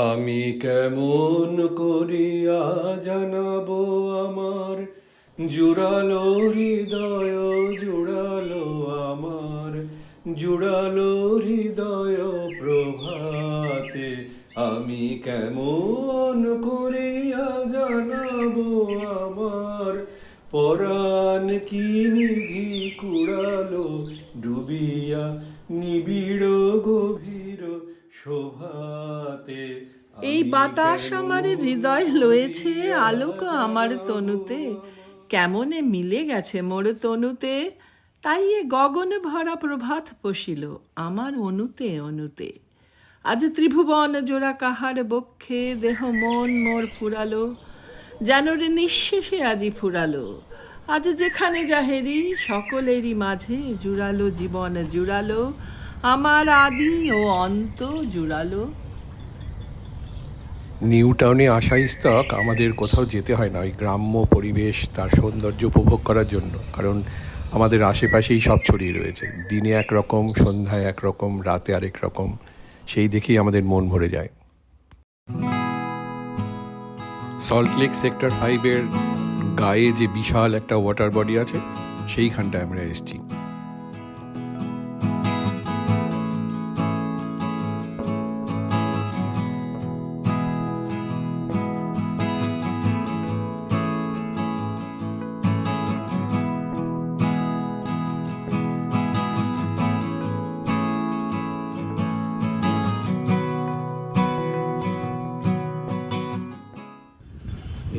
আমি কেমন করিয়া জানাবো আমার জুড়ালো হৃদয়, জুড়ালো আমার জুড়ালো হৃদয় প্রভাতে। আমি কেমন করিয়া জানাবো আমার পরাণ কি নিধি কুড়ালো ডুবিয়া নিবিড় গভীর শোভাতে। এই আমি বাতাস আমার কেমন হৃদয় লয়েছে, করিয়া আলোক আমার জানাবো তনুতে, কেমনে মিলে গেছে মোর তনুতে। তাই এ গগন ভরা প্রভাত পশিল আমার অনুতে অনুতে। আজ ত্রিভুবন জোড়া কাহার বক্ষে দেহ মন মোর ফুরালো, যেন রে নিঃশেষে আজি ফুরালো। আজ যেখানে যাহেরি সকলেরই মাঝে জুড়ালো জীবন জুড়ালো, আমার আদি ও অন্ত জুড়ালো। নিউ টাউনে আসা ইস্তক আমাদের কোথাও যেতে হয় না ওই গ্রাম্য পরিবেশ তার সৌন্দর্য উপভোগ করার জন্য, কারণ আমাদের আশেপাশেই সব ছড়িয়ে রয়েছে। দিনে একরকম, সন্ধ্যায় একরকম, রাতে আরেক রকম, সেই দেখেই আমাদের মন ভরে যায়। সল্টলেক সেক্টর 5-এর গায়ে যে বিশাল একটা ওয়াটার বডি আছে, সেইখানটায় আমরা এসেছি।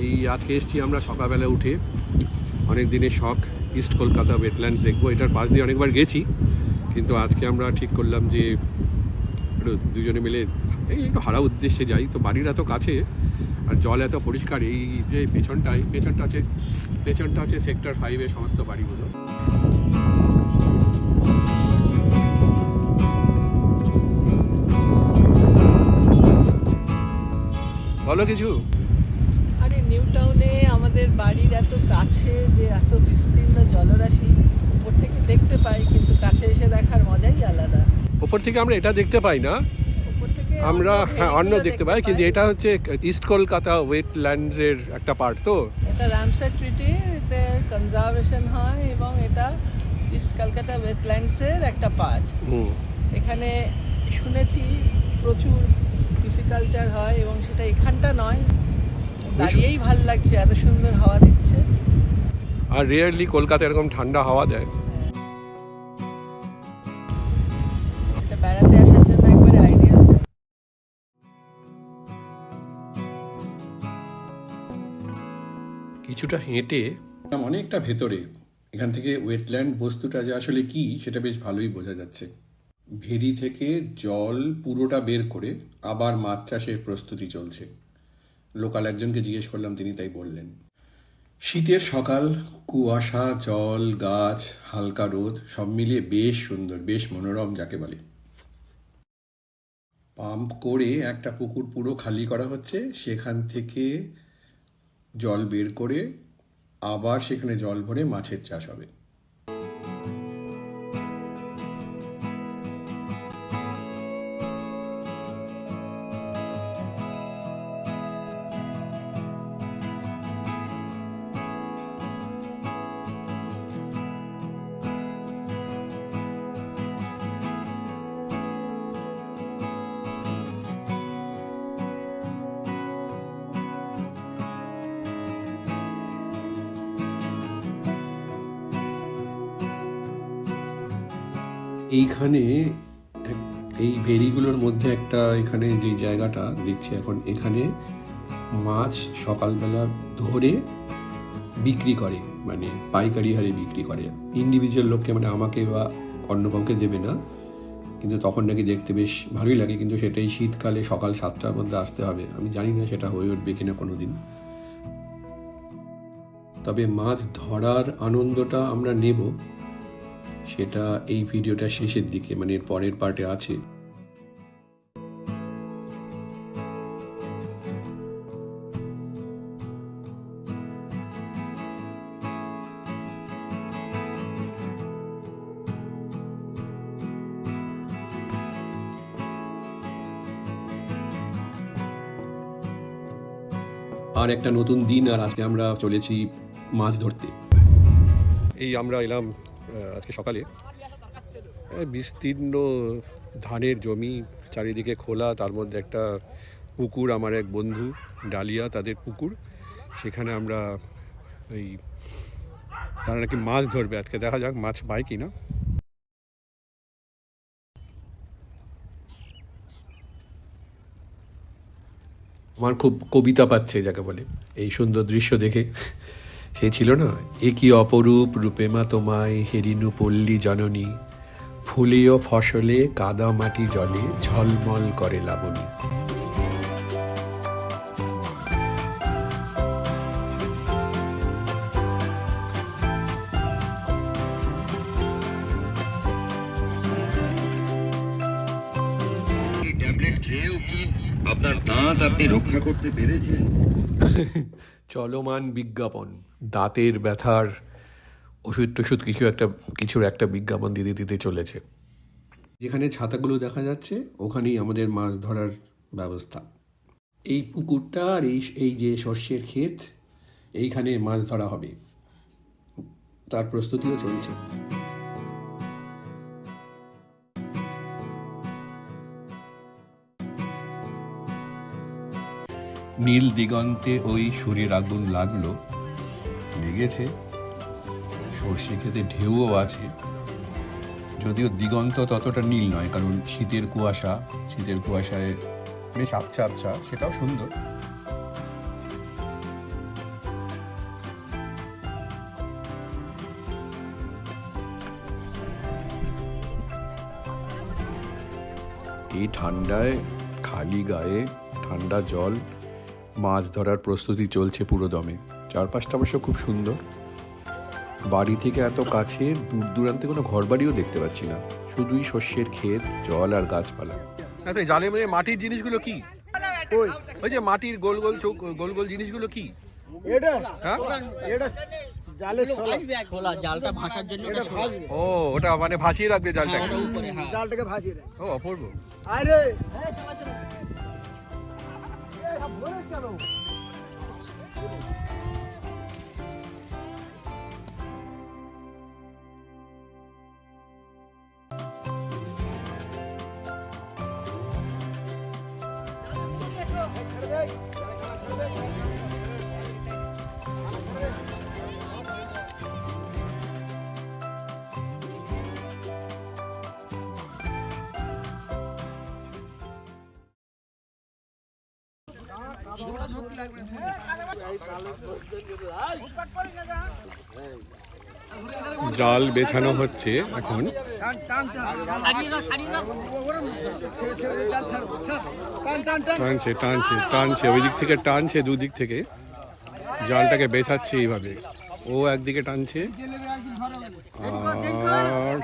এই আজকে এসেছি আমরা সকালবেলা উঠে, অনেক দিনের শখ ইস্ট কলকাতা ওয়েটল্যান্ডস দেখবো। এটার পাশ দিয়ে অনেকবার গেছি, কিন্তু আজকে আমরা ঠিক করলাম যে একটু দুজনে মিলে এই একটু হারা উদ্দেশ্যে যাই। তো বাড়ির এত কাছে আর জল এত পরিষ্কার, এই যে পেছনটা আছে সেক্টর 5-এর সমস্ত বাড়িগুলো। বলো কিছু। আরে নিউ টাউনে আমাদের বাড়ির এত কাছে যে এত বিস্তীর্ণ জলরাশি উপর থেকে দেখতে পাই, কিন্তু কাছে এসে দেখার মজাই আলাদা। ওপর থেকে আমরা এটা দেখতে পাই না, উপর থেকে আমরা অন্য ভেড়িগুলো দেখতে পাই, কিন্তু এটা হচ্ছে ইস্ট কলকাতা ওয়েটল্যান্ডসের একটা পার্ট। তো এটা রামসার ট্রিটি, এতে কনজারভেশন হয় এবং এটা ইস্ট কলকাতা ওয়েটল্যান্ডসের একটা পার্ট। এখানে শুনেছি প্রচুর পিসিকালচার হয় এবং সেটা এখানটা নয়। দাঁড়িয়েই ভাল লাগছে, এত সুন্দর হাওয়া দিচ্ছে। আর রেয়ারলি কলকাতা এরকম ঠান্ডা হাওয়া দেয়। এটা বেড়াতে আসার জন্য একবারে আইডিয়াল। কিছুটা হেঁটে অনেকটা ভেতরে, এখান থেকে ওয়েটল্যান্ড বস্তুটা যে আসলে কি সেটা বেশ ভালোই বোঝা যাচ্ছে। ভেরি থেকে জল পুরোটা বের করে আবার মাছ চাষের প্রস্তুতি চলছে। লোকাল একজনকে জিজ্ঞেস করলাম, তিনি তাই বললেন। শীতের সকাল, কুয়াশা, জল, গাছ, হালকা রোদ, সব মিলিয়ে বেশ সুন্দর, বেশ মনোরম যাকে বলে। পাম্প করে একটা পুকুর পুরো খালি করা হচ্ছে, সেখান থেকে জল বের করে আবার সেখানে জল ভরে মাছের চাষ হবে। এইখানে এই ভেরিগুলোর মধ্যে একটা, এখানে যে জায়গাটা দেখছি এখন, এখানে মাছ সকালবেলা ধরে বিক্রি করে, মানে পাইকারি হারে বিক্রি করে। ইন্ডিভিজুয়াল লোককে, মানে আমাকে বা অন্য কাউকে দেবে না, কিন্তু তখন নাকি দেখতে বেশ ভালোই লাগে। কিন্তু সেটাই শীতকালে সকাল 7টার মধ্যে আসতে হবে। আমি জানি না সেটা হয়ে উঠবে কিনা কোনো দিন। তবে মাছ ধরার আনন্দটা আমরা নেব, সেটা এই ভিডিওটা শেষের দিকে, মানে এর পরের পার্টে আছে। আর একটা নতুন দিন, আর আজকে আমরা চলেছি মাছ ধরতে। এই আমরা এলাম আজকে সকালে, বিস্তীর্ণ ধানের জমি, চারিদিকে খোলা, তার মধ্যে একটা পুকুর, আমার এক বন্ধু ডালিয়া তাদের পুকুর, সেখানে আমরা এই তারা নাকি মাছ ধরবে আজকে, দেখা যাক মাছ পায় কি না। আমার খুব কবিতা পাচ্ছে যাকে বলে এই সুন্দর দৃশ্য দেখে। সে ছিল না, এ কি অপরূপ রূপে মা তোমায় হেরিনু পল্লী জননী, ফুলে ও ফসলে কাদা মাটি জলে ঝলমল করে লাবণী। ট্যাবলেট খেয়েও কি আপনার দাঁত আপনি রক্ষা করতে পেরেছেন? চলমান বিজ্ঞাপন, দাঁতের ব্যথার ওষুধ টষুধ কিছুর একটা বিজ্ঞাপন দিতে দিতে চলেছে। যেখানে ছাতাগুলো দেখা যাচ্ছে ওখানেই আমাদের মাছ ধরার ব্যবস্থা। এই পুকুরটা আর এই যে সর্ষের ক্ষেত, এইখানে মাছ ধরা হবে, তার প্রস্তুতিও চলছে। নীল দিগন্তে ওই সূর্যের আগুন লেগেছে, সর্ষে ক্ষেতে ঢেউও আছে, যদিও দিগন্ত ততটা নীল নয়, কারণ শীতের কুয়াশায় বেশ আবছা আবছা, সেটাও সুন্দর। এই ঠান্ডায় খালি গায়ে ঠান্ডা জল, মাছ ধরার প্রস্তুতি চলছে পুরো দমে। চারপাশটা অবশ্য খুব সুন্দর, বাড়ি থেকে এত কাছে, দূর দূরান্তে কোনো ঘর বাড়িও দেখতে পাচ্ছি না, শুধুই শস্যের ক্ষেত, জল আর গাছপালা। আচ্ছা, জালের মধ্যে মাটির জিনিসগুলো কি? ওই যে মাটির গোল গোল জিনিসগুলো কি? এটা হ্যাঁ, এটা জালের শোলা, জালটা ভাসার জন্য ওটা ভাসবে। ও, ওটা মানে ভাসিয়ে রাখবে জালটাকে। জালটাকে ভাসিয়ে দেয়। ও, অপূর্ব। আরে জাল বেছানো হচ্ছে এখন, টানছে ওই দিক থেকে, টানছে দুদিক থেকে, জালটাকে বেছাচ্ছে এইভাবে। ও একদিকে টানছে আর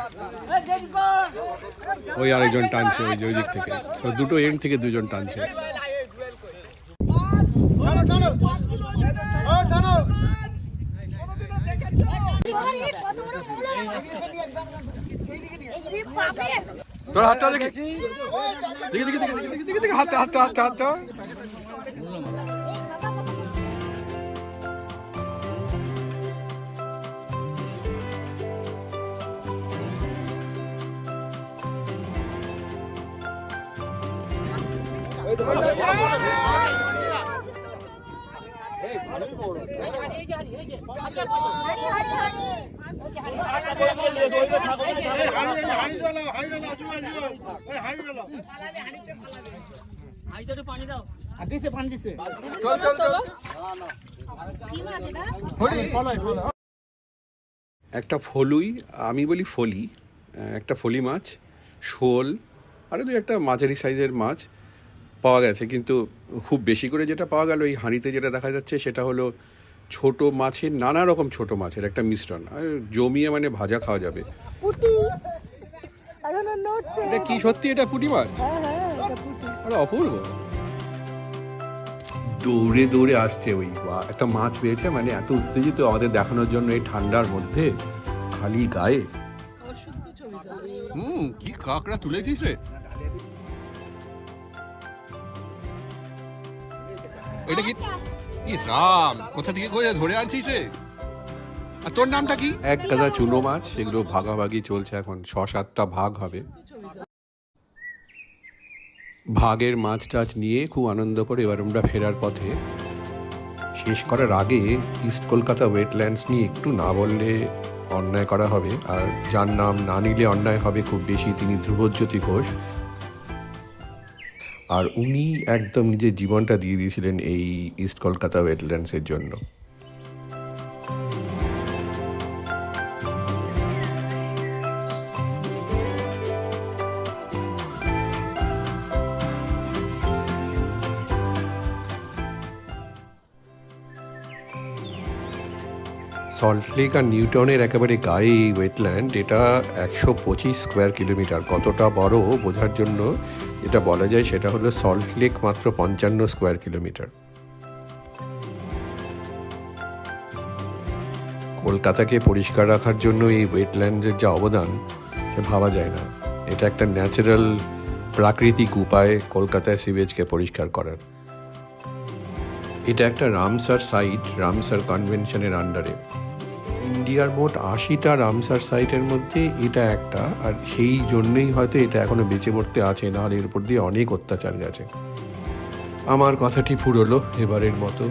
ওই আরেকজন টানছে ওই যে ওই দিক থেকে, তো দুটো এন্ড থেকে দুজন টানছে। তোর হাতটা দেখি, দেখি হাতটা। একটা ফলুই, আমি বলি ফলি, একটা ফলি মাছ, শোল, আরও দু একটা মাঝারি সাইজের মাছ পাওয়া গেছে। কিন্তু খুব বেশি করে যেটা পাওয়া গেল এই হাঁড়িতে যেটা দেখা যাচ্ছে সেটা হলো ছোট মাছের, নানা রকম ছোট মাছের একটা মিশ্রণ, আর জমিয়ে মানে ভাজা খাওয়া যাবে। এটা কি সত্যি, এটা পুঁটি মাছ? আরে অপূর্ব। দৌড়ে দৌড়ে আসছে ওই একটা মাছ পেয়েছে, মানে এত উত্তেজিত আমাদের দেখানোর জন্য এই ঠান্ডার মধ্যে খালি গায়ে। কি কাঁকড়া তুলেছিস রে? এটা কি রাম, কোথা থেকে ধরে আনছিস রে? আর তোর নামটা কি? এক গাদা চুনো মাছ, সেগুলো ভাগাভাগি চলছে এখন, 6-7টা ভাগ হবে। ভাগের মাছ টাছ নিয়ে খুব আনন্দ করে এবার আমরা ফেরার পথে। শেষ করার আগে ইস্ট কলকাতা ওয়েটল্যান্ডস নিয়ে একটু না বললে অন্যায় করা হবে, আর যার নাম না নিলে অন্যায় হবে খুব বেশি, তিনি ধ্রুবজ্যোতি ঘোষ। আর উনি একদম নিজের জীবনটা দিয়ে দিয়েছিলেন এই ইস্ট কলকাতা ওয়েটল্যান্ডসের জন্য। সল্টলেক আর নিউটনের একেবারে গায়ে এই ওয়েটল্যান্ড, এটা 125 স্কোয়ার কিলোমিটার। কতটা বড় বোঝার জন্য যেটা বলা যায় সেটা হলো সল্টলেক মাত্র 55 স্কোয়ার কিলোমিটার। কলকাতাকে পরিষ্কার রাখার জন্য এই ওয়েটল্যান্ডের যা অবদান সে ভাবা যায় না। এটা একটা ন্যাচারাল প্রাকৃতিক উপায় কলকাতায় সিভেজকে পরিষ্কার করার। এটা একটা রামসার সাইট, রামসার কনভেনশনের আন্ডারে। ইন্ডিয়ার মোট 80টা রামসার সাইটের মধ্যে এটা একটা, আর সেই জন্যই হয়তো এটা এখনো বেঁচে পড়তে আছে, না এর উপর দিয়ে অনেক অত্যাচার গেছে। আমার কথাটি ফুরলো এবারের মতো।